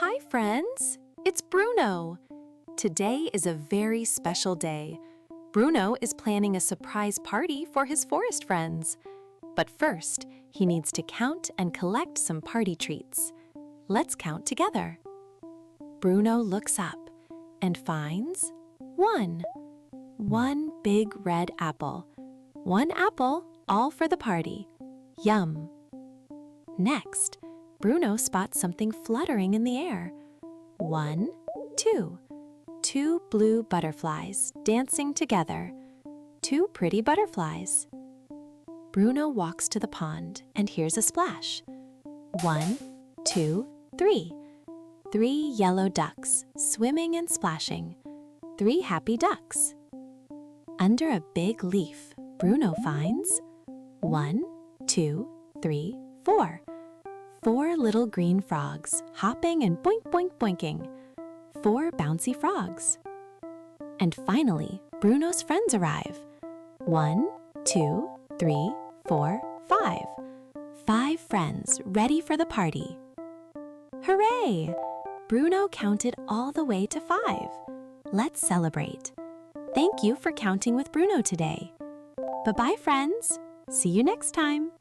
Hi, friends! It's Bruno. Today is a very special day. Bruno is planning a surprise party for his forest friends. But first, he needs to count and collect some party treats. Let's count together. Bruno looks up and finds one big red apple. One apple, all for the party. Yum! Next, Bruno spots something fluttering in the air. Two blue butterflies dancing together. Two pretty butterflies. Bruno walks to the pond and hears a splash. 1, 2, 3. 3 yellow ducks swimming and splashing. 3 happy ducks. Under a big leaf, Bruno finds 1, 2, 3, 4. 4 little green frogs hopping and boink, boink, boinking. 4 bouncy frogs. And finally, Bruno's friends arrive. 1, 2, 3, 4, 5. 5 friends ready for the party. Hooray! Bruno counted all the way to 5. Let's celebrate. Thank you for counting with Bruno today. Bye-bye, friends. See you next time.